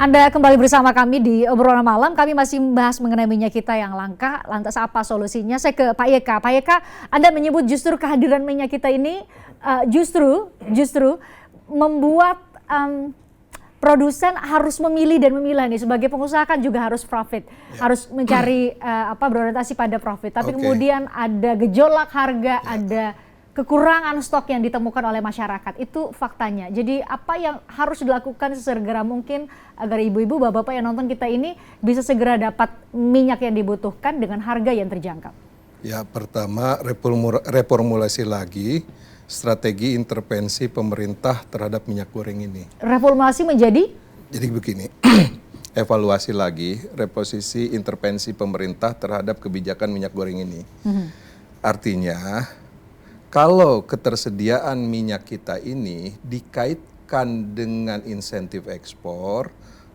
Anda kembali bersama kami di obrolan malam. Kami masih membahas mengenai minyak kita yang langka. Lantas apa solusinya? Saya ke Pak Yeka. Pak Yeka, Anda menyebut justru kehadiran minyak kita ini justru membuat produsen harus memilih dan memilah nih. Sebagai pengusaha kan juga harus profit, harus mencari berorientasi pada profit. Tapi kemudian ada gejolak harga, ada kekurangan stok yang ditemukan oleh masyarakat. Itu faktanya. Jadi apa yang harus dilakukan sesegera mungkin agar ibu-ibu, bapak-bapak yang nonton kita ini bisa segera dapat minyak yang dibutuhkan dengan harga yang terjangkau? Ya, pertama reformulasi lagi strategi intervensi pemerintah terhadap minyak goreng ini. Reformulasi menjadi? Jadi begini, evaluasi lagi reposisi intervensi pemerintah terhadap kebijakan minyak goreng ini. Artinya, kalau ketersediaan minyak kita ini dikaitkan dengan insentif ekspor,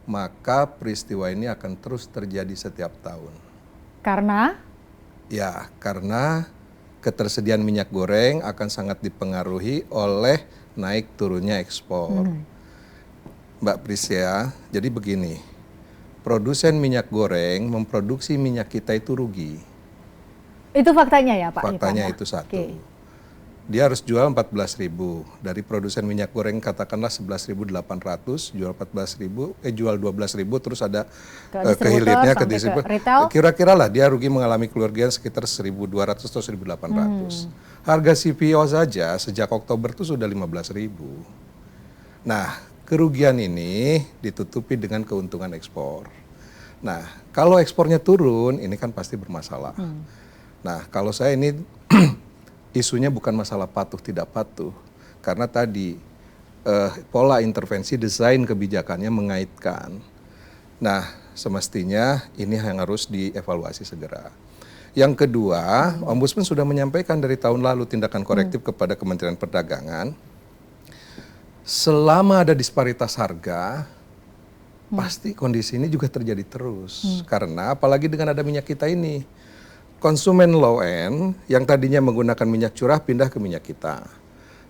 maka peristiwa ini akan terus terjadi setiap tahun. Karena? Ya, karena ketersediaan minyak goreng akan sangat dipengaruhi oleh naik turunnya ekspor. Mbak Prisya, jadi begini, produsen minyak goreng memproduksi minyak kita itu rugi. Itu faktanya ya Pak? Faktanya itu satu. Dia harus jual 14.000 dari produsen minyak goreng katakanlah 11.800, jual 14.000, jual 12.000, terus ada kehilirnya ke distributor. Kira-kira lah dia rugi mengalami kerugian sekitar 1.200 atau 1.800. Harga CPO saja sejak Oktober itu sudah 15.000. Nah, kerugian ini ditutupi dengan keuntungan ekspor. Nah, kalau ekspornya turun, ini kan pasti bermasalah. Nah, kalau saya ini isunya bukan masalah patuh tidak patuh, karena tadi pola intervensi desain kebijakannya mengaitkan. Nah, semestinya ini yang harus dievaluasi segera. Yang kedua, Ombudsman sudah menyampaikan dari tahun lalu tindakan korektif kepada Kementerian Perdagangan. Selama ada disparitas harga, pasti kondisi ini juga terjadi terus. Karena apalagi dengan ada minyak kita ini, konsumen low end yang tadinya menggunakan minyak curah pindah ke minyak kita.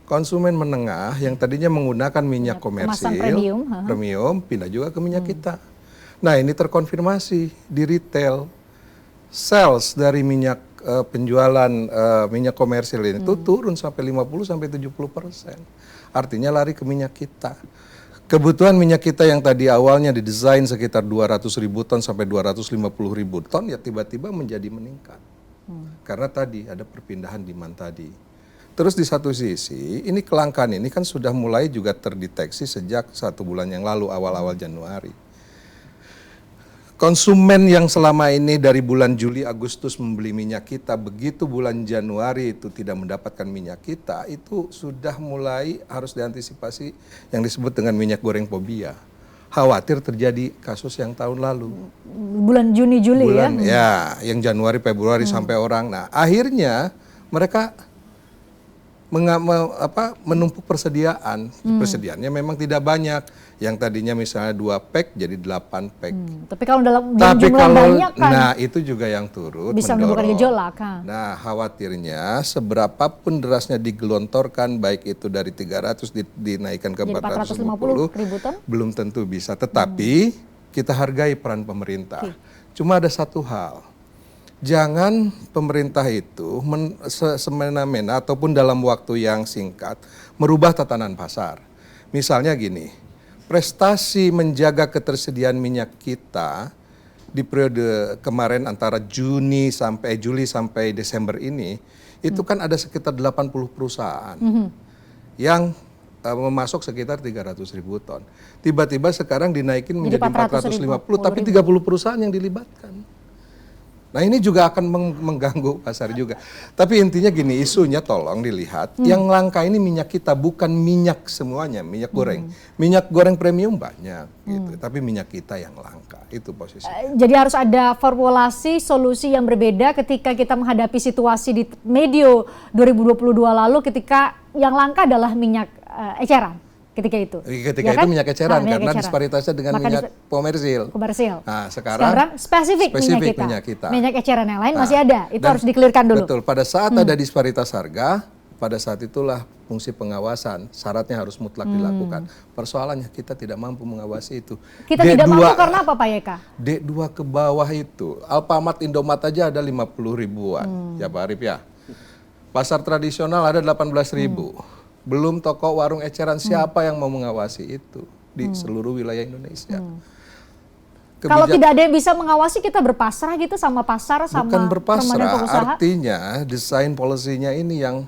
Konsumen menengah yang tadinya menggunakan minyak komersil, premium pindah juga ke minyak kita. Nah, ini terkonfirmasi di retail. Sales dari minyak penjualan minyak komersil ini tuh turun sampai 50-70%. Artinya lari ke minyak kita. Kebutuhan minyak kita yang tadi awalnya didesain sekitar 200.000 ton sampai 250.000 ton ya tiba-tiba menjadi meningkat. Karena tadi ada perpindahan demand tadi. Terus di satu sisi ini kelangkaan ini kan sudah mulai juga terdeteksi sejak 1 bulan yang lalu awal-awal Januari. Konsumen yang selama ini dari bulan Juli Agustus membeli minyak kita, begitu bulan Januari itu tidak mendapatkan minyak kita, itu sudah mulai harus diantisipasi yang disebut dengan minyak goreng fobia. Khawatir terjadi kasus yang tahun lalu. Bulan Juni Juli ya, yang Januari Februari sampai orang. Nah, akhirnya mereka menumpuk persediaan. Persediaannya memang tidak banyak. Yang tadinya misalnya 2 pack jadi 8 pack. Tapi kalau dalam jumlah banyak kan, nah itu juga yang turut bisa menimbulkan gejolak. Nah, khawatirnya seberapapun derasnya digelontorkan, baik itu dari 300 dinaikkan ke 450 ribu ton, belum tentu bisa. Tetapi kita hargai peran pemerintah. Cuma ada satu hal, jangan pemerintah itu semena-mena ataupun dalam waktu yang singkat merubah tatanan pasar. Misalnya gini, prestasi menjaga ketersediaan minyak kita di periode kemarin antara Juli sampai Desember ini, itu kan ada sekitar 80 perusahaan yang memasok sekitar 300.000 ton. Tiba-tiba sekarang dinaikin menjadi 450, tapi 30 perusahaan yang dilibatkan. Nah, ini juga akan mengganggu pasar juga. Tapi intinya gini, isunya tolong dilihat, yang langka ini minyak kita, bukan minyak semuanya, minyak goreng. Minyak goreng premium banyak, gitu. Tapi minyak kita yang langka, itu posisinya. Jadi harus ada formulasi solusi yang berbeda ketika kita menghadapi situasi di medio 2022 lalu ketika yang langka adalah minyak eceran. Ketika itu itu minyak eceran karena disparitasnya dengan minyak komersil. Nah, sekarang spesifik minyak kita. Minyak eceran yang lain masih ada. Itu harus dikelirkan dulu. Betul. Pada saat ada disparitas harga, pada saat itulah fungsi pengawasan, syaratnya harus mutlak dilakukan. Persoalannya kita tidak mampu mengawasi itu. Kita tidak mampu karena apa Pak Yeka? D2 ke bawah itu, Alfamart, Indomaret aja ada 50 ribuan, ya Pak Arif ya. Pasar tradisional ada 18 ribu. Belum toko warung eceran, siapa yang mau mengawasi itu di seluruh wilayah Indonesia? Kalau tidak ada yang bisa mengawasi, kita berpasrah gitu sama pasar, sama bukan berpasrah, pengusaha? artinya desain polisinya ini yang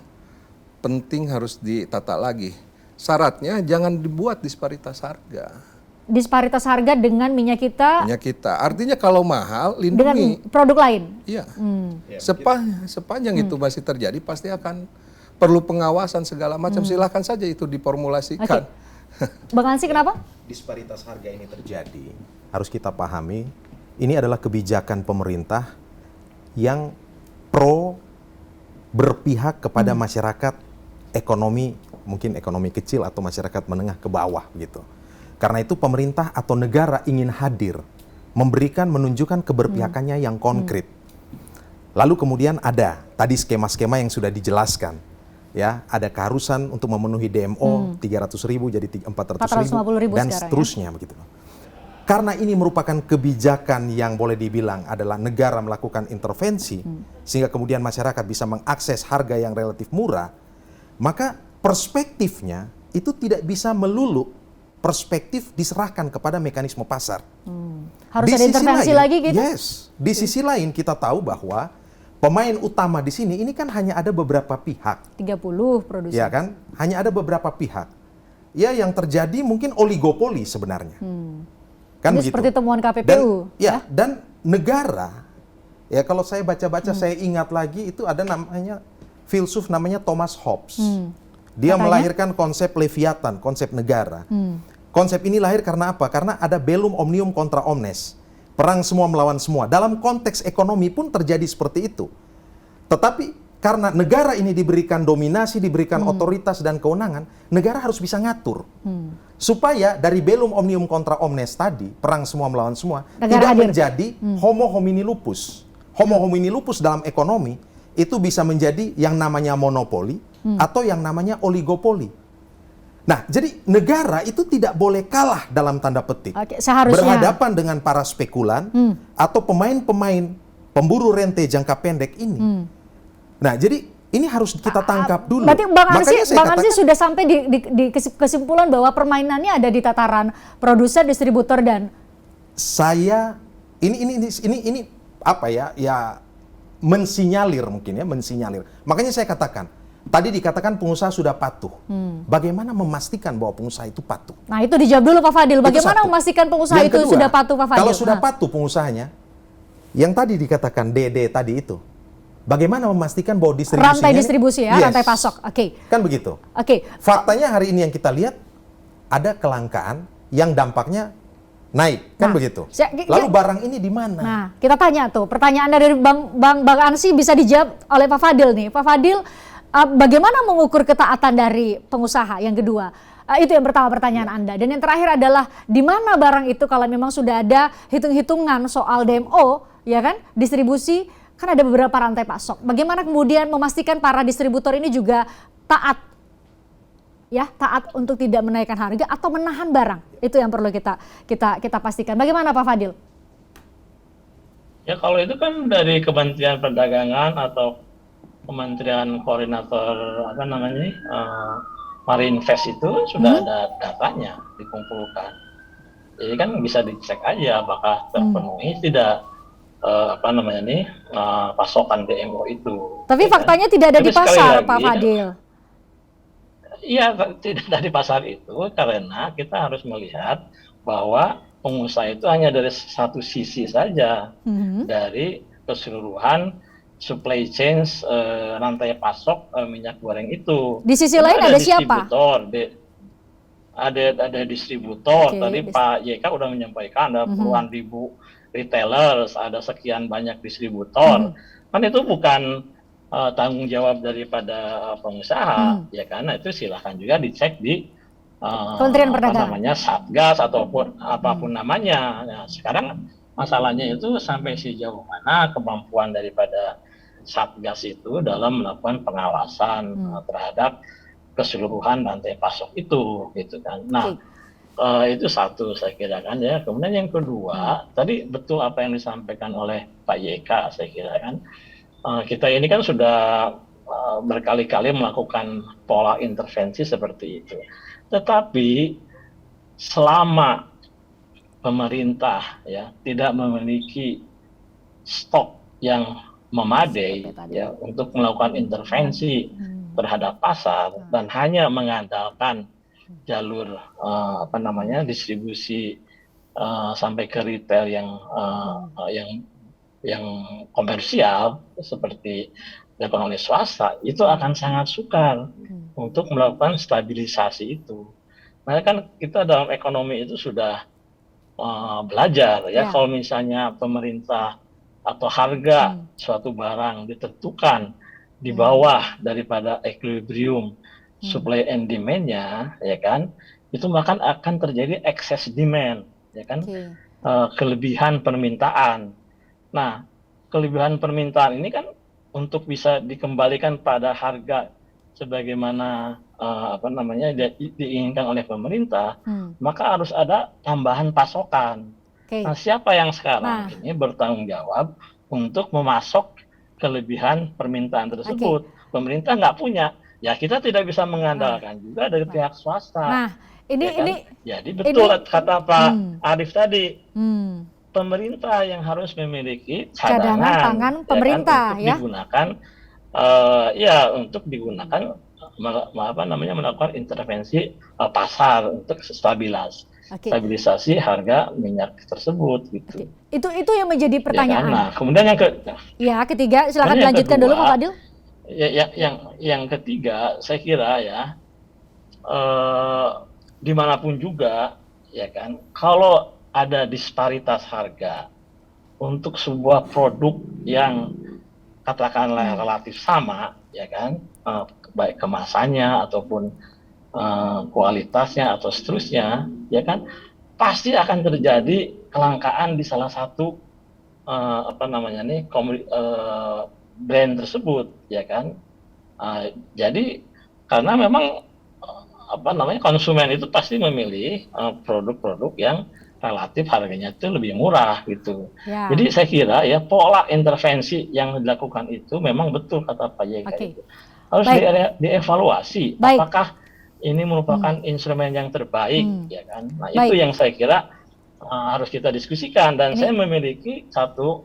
penting harus ditata lagi. Syaratnya jangan dibuat disparitas harga. Disparitas harga dengan minyak kita, Artinya kalau mahal, dengan lindungi. produk lain? Iya. Sepanjang itu masih terjadi, pasti akan perlu pengawasan segala macam. Silakan saja itu diformulasikan. Bang Ansi kenapa? Disparitas harga ini terjadi, harus kita pahami, ini adalah kebijakan pemerintah yang pro berpihak kepada masyarakat ekonomi, mungkin ekonomi kecil atau masyarakat menengah ke bawah gitu. Karena itu pemerintah atau negara ingin hadir, menunjukkan keberpihakannya yang konkret. Lalu kemudian ada tadi skema-skema yang sudah dijelaskan. Ya, ada keharusan untuk memenuhi DMO 300.000 jadi 400.000 dan seterusnya begitu. Karena ini merupakan kebijakan yang boleh dibilang adalah negara melakukan intervensi sehingga kemudian masyarakat bisa mengakses harga yang relatif murah, maka perspektifnya itu tidak bisa melulu perspektif diserahkan kepada mekanisme pasar. Harus ada intervensi lagi gitu? Yes. Di sisi lain kita tahu bahwa pemain utama di sini ini kan hanya ada beberapa pihak. 30 produsen. Ya kan? Hanya ada beberapa pihak. Ya, yang terjadi mungkin oligopoli sebenarnya. Kan ini begitu. seperti temuan KPPU. Dan negara, ya kalau saya baca-baca saya ingat lagi itu ada namanya filsuf namanya Thomas Hobbes. Dia melahirkan konsep Leviathan, konsep negara. Konsep ini lahir karena apa? Karena ada bellum omnium contra omnes. Perang semua melawan semua. Dalam konteks ekonomi pun terjadi seperti itu. Tetapi karena negara ini diberikan dominasi, diberikan otoritas dan kewenangan, negara harus bisa ngatur. Supaya dari bellum omnium contra omnes tadi, perang semua melawan semua, negara tidak hadir. menjadi homo homini lupus. Homo homini lupus dalam ekonomi itu bisa menjadi yang namanya monopoli atau yang namanya oligopoli. Nah, jadi negara itu tidak boleh kalah dalam tanda petik. Seharusnya berhadapan dengan para spekulan atau pemain-pemain pemburu rente jangka pendek ini. Nah, jadi ini harus kita tangkap dulu. Berarti Bang Ansi sudah sampai di kesimpulan bahwa permainannya ada di tataran produsen, distributor dan ini apa ya? Ya mensinyalir mungkin ya, mensinyalir. Makanya saya katakan tadi dikatakan pengusaha sudah patuh. Bagaimana memastikan bahwa pengusaha itu patuh? Nah, itu dijawab dulu Pak Fadil. Bagaimana memastikan pengusaha itu sudah patuh Pak Fadil? Kalau sudah patuh pengusahanya, yang tadi dikatakan DD tadi itu, bagaimana memastikan bahwa distribusinya rantai distribusi ya, rantai pasok. Kan begitu. Faktanya hari ini yang kita lihat ada kelangkaan yang dampaknya naik, kan begitu. Lalu barang ini di mana? Nah, kita tanya tuh, pertanyaan dari Bang Ansi bisa dijawab oleh Pak Fadil nih. Pak Fadil, bagaimana mengukur ketaatan dari pengusaha? Yang kedua, itu yang pertama pertanyaan Anda. Dan yang terakhir adalah di mana barang itu kalau memang sudah ada hitung-hitungan soal DMO, ya kan, distribusi, kan ada beberapa rantai pasok. Bagaimana kemudian memastikan para distributor ini juga taat, ya, taat untuk tidak menaikkan harga atau menahan barang? Itu yang perlu kita pastikan. Bagaimana Pak Fadil? Ya kalau itu kan dari Kementerian Perdagangan atau Kementerian Koordinator Marinvest itu sudah ada datanya dikumpulkan. Jadi kan bisa dicek aja apakah terpenuhi tidak pasokan DMO itu. Tapi faktanya tidak ada di pasar, Pak Fadil. Iya, tidak ada di pasar itu karena kita harus melihat bahwa pengusaha itu hanya dari satu sisi saja dari keseluruhan supply chain rantai pasok minyak goreng itu. Di sisi lain ada siapa? Ada distributor. Tadi Pak YK udah menyampaikan ada puluhan ribu retailers, ada sekian banyak distributor. Kan itu bukan tanggung jawab daripada pengusaha, ya karena itu silahkan juga dicek di Kementerian Perdagangan, namanya Satgas ataupun apapun namanya. Nah, sekarang masalahnya itu sampai sejauh mana kemampuan daripada Satgas itu dalam melakukan pengawasan terhadap keseluruhan rantai pasok itu, gitu kan. Nah, itu satu saya kira kan ya. Kemudian yang kedua, tadi betul apa yang disampaikan oleh Pak YK, saya kira kan. Kita ini kan sudah berkali-kali melakukan pola intervensi seperti itu. Tetapi selama pemerintah ya tidak memiliki stok yang memadai ya untuk melakukan intervensi terhadap pasar dan hanya mengandalkan jalur distribusi sampai ke retail yang komersial seperti dilakukan oleh swasta, itu akan sangat sukar untuk melakukan stabilisasi itu. Nah kan kita dalam ekonomi itu sudah belajar ya, kalau misalnya pemerintah atau harga suatu barang ditentukan di bawah daripada equilibrium supply and demand-nya, ya kan, itu bahkan akan terjadi excess demand, ya kan, kelebihan permintaan. Nah, kelebihan permintaan ini kan untuk bisa dikembalikan pada harga sebagaimana diinginkan oleh pemerintah, maka harus ada tambahan pasokan. Nah, siapa yang sekarang ini bertanggung jawab untuk memasok kelebihan permintaan tersebut? Pemerintah nggak punya, ya kita tidak bisa mengandalkan juga dari pihak swasta. Nah, ini ya kan? Jadi betul kata Pak Arief tadi, pemerintah yang harus memiliki cadangan pangan pemerintah ya kan, untuk digunakan melakukan intervensi pasar untuk stabilisasi harga minyak tersebut gitu. Itu yang menjadi pertanyaan. Ya, nah, kemudian yang ketiga, silakan dilanjutkan dulu Pak Fadil. Yang ketiga, saya kira ya, dimanapun juga, ya kan, kalau ada disparitas harga untuk sebuah produk yang katakanlah relatif sama, ya kan, baik kemasannya ataupun kualitasnya atau seterusnya, ya kan, pasti akan terjadi kelangkaan di salah satu brand tersebut, ya kan. Jadi karena memang konsumen itu pasti memilih produk-produk yang relatif harganya itu lebih murah gitu. Ya. Jadi saya kira ya pola intervensi yang dilakukan itu memang betul kata Pak YK itu. Harus dievaluasi apakah ini merupakan instrumen yang terbaik, ya kan. Nah, itu yang saya kira harus kita diskusikan, dan saya memiliki satu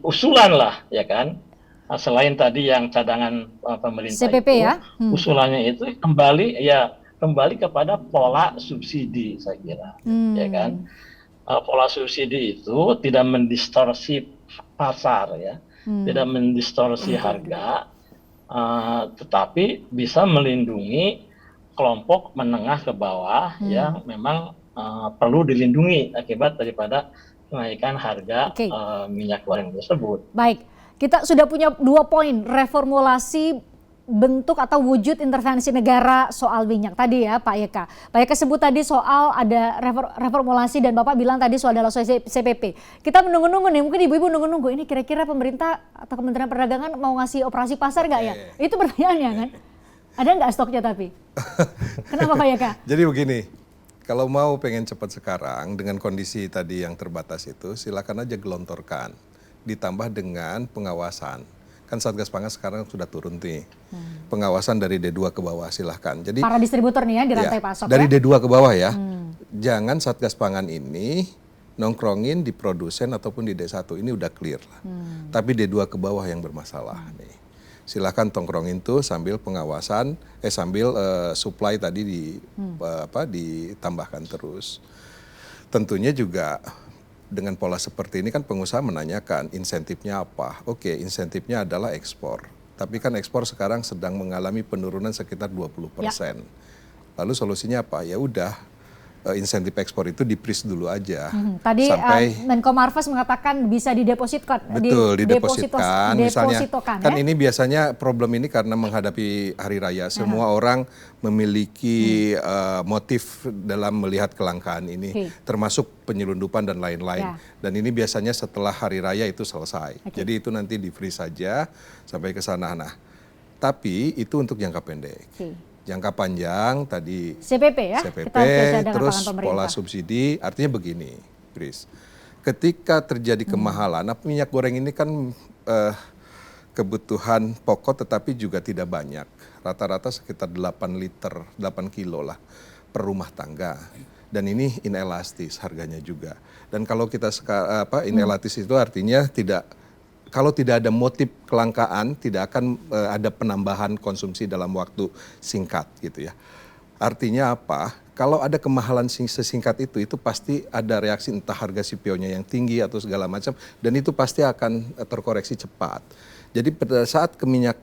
usulan lah, ya kan. Selain tadi yang cadangan pemerintah CPP itu, ya? Usulannya itu kembali kepada pola subsidi, saya kira, ya kan. Pola subsidi itu tidak mendistorsi pasar, ya, tidak mendistorsi harga, tetapi bisa melindungi kelompok menengah ke bawah yang memang perlu dilindungi akibat daripada kenaikan harga minyak goreng tersebut. Baik, kita sudah punya 2 poin, reformulasi bentuk atau wujud intervensi negara soal minyak tadi ya Pak YK. Pak YK sebut tadi soal ada reformulasi dan Bapak bilang tadi soal adalah soal CPP. Kita menunggu-nunggu nih, mungkin ibu-ibu nunggu-nunggu ini kira-kira pemerintah atau Kementerian Perdagangan mau ngasih operasi pasar nggak ya? Itu pertanyaannya kan. Ada nggak stoknya tapi? Kenapa Pak YK? Jadi begini, kalau mau pengen cepat sekarang dengan kondisi tadi yang terbatas itu, silakan aja gelontorkan. Ditambah dengan pengawasan. Kan Satgas Pangan sekarang sudah turun nih. Pengawasan dari D2 ke bawah silahkan. Jadi para distributor nih ya di rantai pasok dari ya? D2 ke bawah ya. Jangan Satgas Pangan ini nongkrongin di produsen ataupun di D1, ini udah clear lah. Tapi D2 ke bawah yang bermasalah nih. Silahkan tongkrongin tuh sambil pengawasan, sambil supply tadi ditambahkan terus. Tentunya juga dengan pola seperti ini kan pengusaha menanyakan insentifnya apa. Oke, insentifnya adalah ekspor. Tapi kan ekspor sekarang sedang mengalami penurunan sekitar 20%. Lalu solusinya apa? Ya udah, insentif ekspor itu di-freeze dulu aja. Tadi sampai Menko Marves mengatakan bisa didepositkan. Betul, didepositkan. Misalnya, kan ya? ini biasanya problem ini karena menghadapi hari raya. Semua orang memiliki motif dalam melihat kelangkaan ini. Termasuk penyelundupan dan lain-lain. Dan ini biasanya setelah hari raya itu selesai. Jadi itu nanti di-freeze saja sampai ke sana. Nah, Tapi itu untuk jangka pendek. Oke. Jangka panjang tadi CPP ya? CPP, Kita cadangan terus pangan pemerintah. pola subsidi, artinya begini, Chris. Ketika terjadi kemahalan, minyak goreng ini kan kebutuhan pokok tetapi juga tidak banyak. Rata-rata sekitar 8 liter, 8 kilo lah per rumah tangga. Dan ini inelastis harganya juga. Dan kalau kita inelastis itu artinya kalau tidak ada motif kelangkaan, tidak akan ada penambahan konsumsi dalam waktu singkat gitu ya. Artinya apa? Kalau ada kemahalan sesingkat itu pasti ada reaksi entah harga CPO-nya yang tinggi atau segala macam, dan itu pasti akan terkoreksi cepat. Jadi pada saat minyak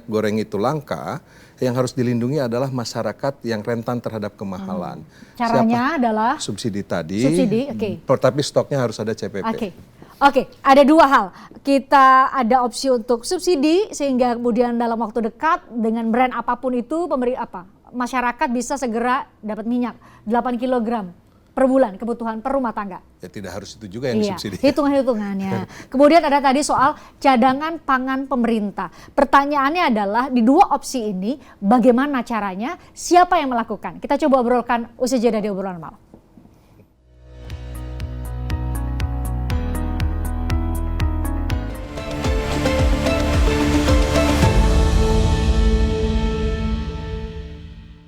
goreng itu langka, yang harus dilindungi adalah masyarakat yang rentan terhadap kemahalan. Caranya adalah subsidi tadi. Subsidi, oke. Tapi stoknya harus ada CPP. Oke, ada dua hal. Kita ada opsi untuk subsidi sehingga kemudian dalam waktu dekat dengan brand apapun itu masyarakat bisa segera dapat minyak 8 kg per bulan kebutuhan per rumah tangga. Ya tidak harus itu juga yang disubsidi. Hitung-hitungannya. Kemudian ada tadi soal cadangan pangan pemerintah. Pertanyaannya adalah di dua opsi ini bagaimana caranya, siapa yang melakukan? Kita coba obrolkan usai jeda di obrolan malam.